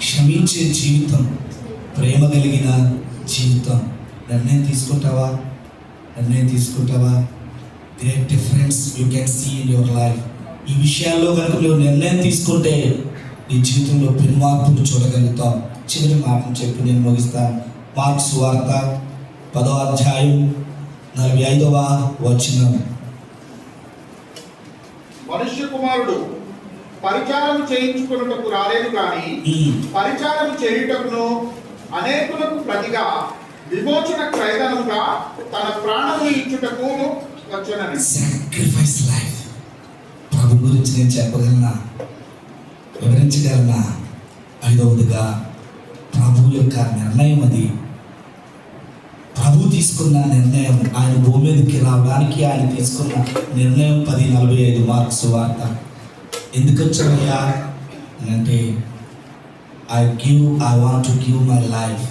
క్షమించే జీవితం, ప్రేమ కలిగిన జీవితం. నిర్ణయం తీసుకుంటావా? Great difference you can see in your life. ఈ విషయాల్లో కనుక నువ్వు నిర్ణయం తీసుకుంటే నీ జీవితంలో పెను మార్పులు చూడగలుగుతాం. చివరి మాటను చెప్పి నేను ముగిస్తాను. మార్కు సువార్త 10వ అధ్యాయం 45వ వచనం. మనుష్య కుమారుడు పరిచారం చేయించుకున్నటకు రాలేదు కానీ పరిచారం చేయుటకును అనేకులకు ప్రతిగా విమోచన క్రయధనముగా తన ప్రాణమును ఇచ్చుటకు వచ్చనని. Sacrifice life. ప్రభు గురించి నేను చెప్పగలనా, వివరించగలనా? 5వదిగా ప్రభు యొక్క నిర్ణయం. అది ప్రభు తీసుకున్న నిర్ణయం. ఆయన భూమి మీదకి రావడానికి ఆయన తీసుకున్న నిర్ణయం. 10:45 మార్కు సువార్త. ఎందుకు వచ్చామయ్యా అంటే I want to give my life.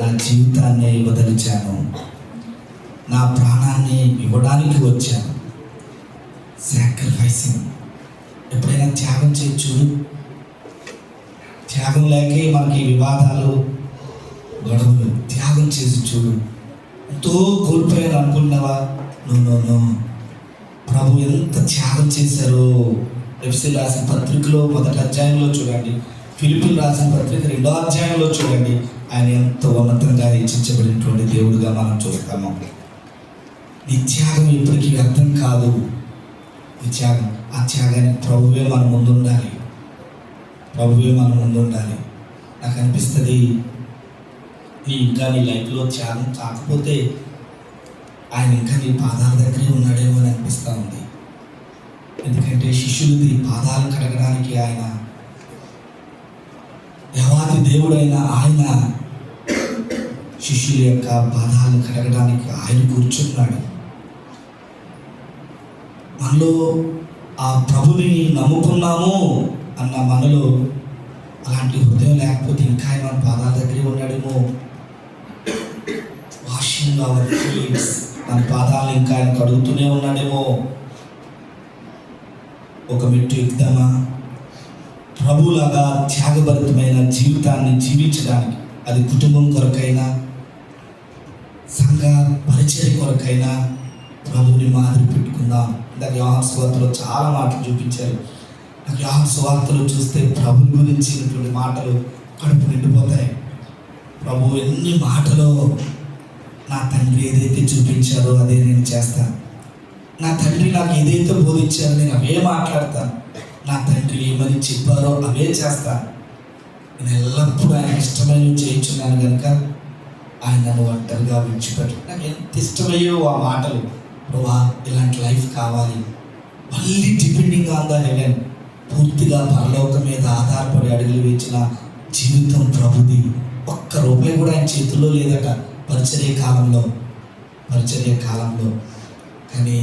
నా జీవితాన్ని ఇవ్వదలిచాను, నా ప్రాణాన్ని ఇవ్వడానికి వచ్చాను. సాక్రిఫైసింగ్. ఎప్పుడైనా త్యాగం చేయొచ్చు. త్యాగం లేకే మనకి వివాదాలు, గొడవలు. త్యాగం చేసి చూడు. ఎంతో కోల్పోయాను అనుకున్నావా? నో. ప్రభు ఎంత త్యాగం చేశారో. ఎఫెసీయులకు రాసిన పత్రికలో 1వ అధ్యాయంలో చూడండి, ఫిలిప్పీయులకు రాసిన పత్రిక 2వ అధ్యాయంలో చూడండి. ఆయన ఎంత ఉన్నతంగా హెచ్చించబడినటువంటి దేవుడుగా మనం చూస్తాము. ఈ త్యాగం ఎప్పటికీ వ్యర్థం కాదు. ఈ త్యాగం, ఆ త్యాగానికి ప్రభువే మన ముందు ఉండాలి. నాకు అనిపిస్తుంది ఇంకా నీ లైఫ్లో త్యాగం కాకపోతే ఆయన ఇంకా నీ పాదాల దగ్గరే ఉన్నాడేమో అని అనిపిస్తూ ఉంది. ఎందుకంటే శిష్యులది పాదాలు కడగడానికి ఆయన, దేవాది దేవుడైన ఆయన శిష్యుల యొక్క పాదాలను కడగడానికి ఆయన కూర్చున్నాడు. మనలో ఆ ప్రభుని నమ్ముకున్నాము అన్న మనలో అలాంటి హృదయం లేకపోతే ఇంకా ఆయన మన పాదాల దగ్గరే ఉన్నాడేమో. వాషింగ్ అవర్ ఫీట్స్, మన పాదాలను ఇంకా ఆయన కడుగుతూనే ఉన్నాడేమో. ఒక మెట్టు ఎక్కుదామా? ప్రభులాగా త్యాగభరితమైన జీవితాన్ని జీవించడానికి, అది కుటుంబం కొరకైనా, సంఘ పరిచయ కొరకైనా ప్రభుని మాదిరి పెట్టుకుందాం. ఇందాక యోహాను సువార్తలో చాలా మాటలు చూపించారు. నాకు యోహాను సువార్తలో చూస్తే ప్రభు గురించినటువంటి మాటలు కడుపు నిండిపోతాయి. ప్రభు ఎన్ని మాటలో, నా తండ్రి ఏదైతే చూపించారో అదే నేను చేస్తాను, నా తండ్రి నాకు ఏదైతే బోధించారో నేను అవే మాట్లాడతాను, నా తండ్రి ఏమని చెప్పారో అవే చేస్తాను. నేను ఎల్లప్పుడూ ఆయన ఇష్టమైనవి చేయించున్నాను కనుక ఆయన నన్ను ఒంటరిగా విడిచిపెట్టు. నాకు ఎంత ఇష్టమయ్యో ఆ మాటలు. ప్రభా, ఇలాంటి లైఫ్ కావాలి. మళ్ళీ డిపెండింగ్ ఆన్ ద హెవెన్, పూర్తిగా పరలోకం మీద ఆధారపడి అడుగులు వేసిన జీవితం ప్రభుది. ఒక్క రూపాయి కూడా ఆయన చేతుల్లో లేదట పరిచర్య కాలంలో. కానీ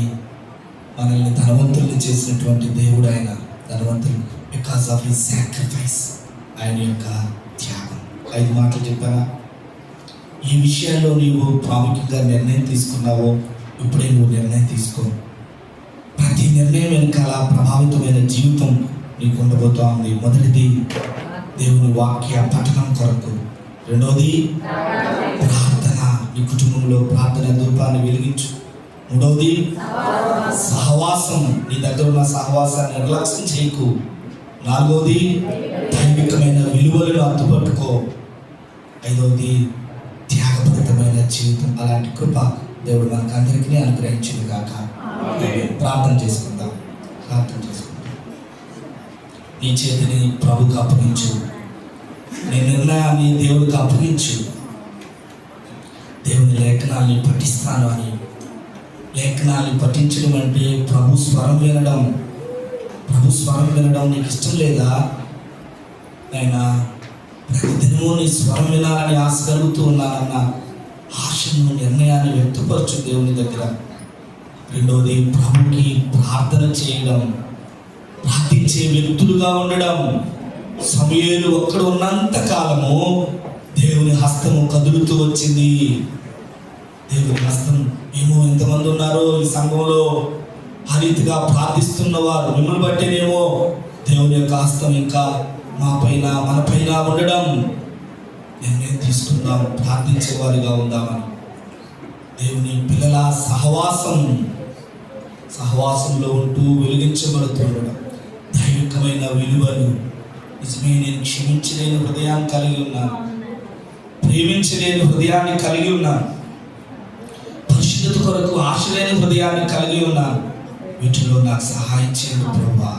మనల్ని ధనవంతుల్ని చేసినటువంటి దేవుడు ఆయన. ధనవంతులు బికాస్ ఆఫ్ హిస్ సాక్రిఫైస్, ఆయన యొక్క త్యాగం. 5 మాటలు చెప్పానా? ఈ విషయాల్లో నీవు ప్రాముఖ్యంగా నిర్ణయం తీసుకున్నావో ఇప్పుడే నువ్వు నిర్ణయం తీసుకో. ప్రతి నిర్ణయం వెనకాల ప్రభావితమైన జీవితం నీకు ఉండబోతూ ఉంది. మొదటిది దేవుని వాక్య పఠనం కొరకు. రెండవది ప్రార్థన. నీ కుటుంబంలో ప్రార్థన ధూపాన్ని వెలిగించు. మూడవది సహవాసం. నీ దగ్గర ఉన్న సహవాసాన్ని నిర్లక్ష్యం చేయకు. నాలుగవది దైవికమైన విలువలను అత్తుపట్టుకో. ఐదవది త్యాగపరితమైన జీవితం. అలాంటి కృప దేవుడు మనకు అందరికీ అనుగ్రహించింది కాక. ప్రార్థన చేసుకుందాం. నీ చేతిని ప్రభుకు అప్పగించు. నీ నిర్ణయాన్ని దేవుడికి అప్పగించు. దేవుని లేఖనాల్ని పఠిస్తాను అని. లేఖనాల్ని పఠించడం అంటే ప్రభు స్వరం వినడం. నీకు ఇష్టం లేదా? ఆయన ప్రతిదినము నీ స్వరం వినాలని ఆశ కలుగుతూ ఉన్నానన్న ఆశను, నిర్ణయాన్ని వ్యక్తపరచు దేవుని దగ్గర. రెండవది ప్రభుకి ప్రార్థన చేయడం, ప్రార్థించే వ్యక్తులుగా ఉండడం. సమూయేలు ఒక్కడ ఉన్నంత కాలము దేవుని హస్తము కదులుతూ వచ్చింది. దేవుని హస్తం ఏమో ఎంతమంది ఉన్నారో ఈ సంఘంలో ఆ రీతిగా ప్రార్థిస్తున్నవారు, మిమ్మల్ని బట్టేనేమో దేవుని యొక్క హస్తం ఇంకా మా పైన, మన పైన ఉండడం. నిర్ణయం తీసుకుందాం, ప్రార్థించేవారిగా ఉందామని. దేవుని పిల్లల సహవాసం సహవాసంలో ఉంటూ వెలిగించబడుతుండడం, దైవికమైన విలువలు. నిజమే, నేను క్షమించలేని హృదయాన్ని కలిగి ఉన్నాను, ప్రేమించలేని హృదయాన్ని కలిగి ఉన్నాను, పరిశుద్ధత కొరకు ఆశ లేని హృదయాన్ని కలిగి ఉన్నాను. వీటిలో నాకు సహాయం చేయండి ప్రభువా,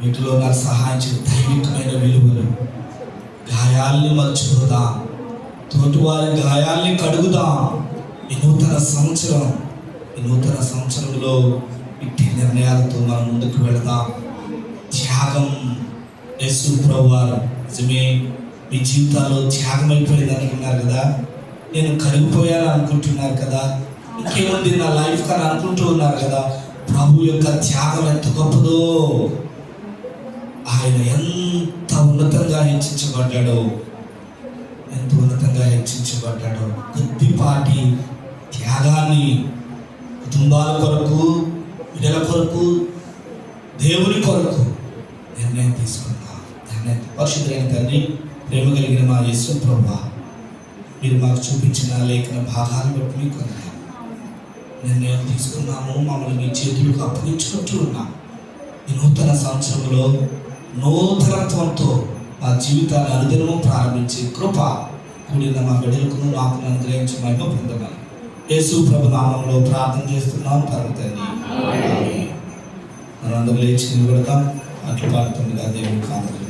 వీటిలో నాకు సహాయం చేయండి. దైవికమైన విలువలు, గాయాల్ని మర్చిపోదాం, తోటివారి గాయాల్ని కడుగుదాం. ఈ నూతన సంవత్సరంలో ఇట్టి నిర్ణయాలతో మనం ముందుకు వెళదాం. త్యాగం. యేసు ప్రభువారు నిజమే, మీ జీవితాల్లో త్యాగం అయిపోయింది అనుకున్నారు కదా, నేను కరిగిపోయాను అనుకుంటున్నారు కదా, ఇంకేముంది నా లైఫ్ కానీ అనుకుంటూ ఉన్నారు కదా. ప్రభు యొక్క త్యాగం ఎంత గొప్పదో, ఆయన ఎంత ఉన్నతంగా హెచ్చించబడ్డాడో, కొద్దిపాటి త్యాగాన్ని కుటుంబాల కొరకు, బిడ్డల కొరకు, దేవుని కొరకు నిర్ణయం తీసుకుందాం. పరిశుద్ధమైన తండ్రి, ప్రేమ కలిగిన మా యేసు ప్రభువా, మీరు మాకు చూపించిన లేఖన భాగాలను బట్టి మీకు నిర్ణయం తీసుకున్నాము. మమ్మల్ని మీ చేతులకు అప్పగించుకుంటూ ఉన్నాం. ఈ నూతన సంవత్సరంలో నూతనత్వంతో మా జీవితాన్ని అనుదినము ప్రారంభించి కృప కూడిన మా బిడ్డలకు మాకు అనుగ్రహించి మహిమ పొందమని యేసు ప్రభు నామంలో ప్రార్థన చేస్తున్నాం పరమ తండ్రి. మనందరూ లేచి నిలబడతాం. అట్లా పాడుతుండగా దేవునికి ఆనందం.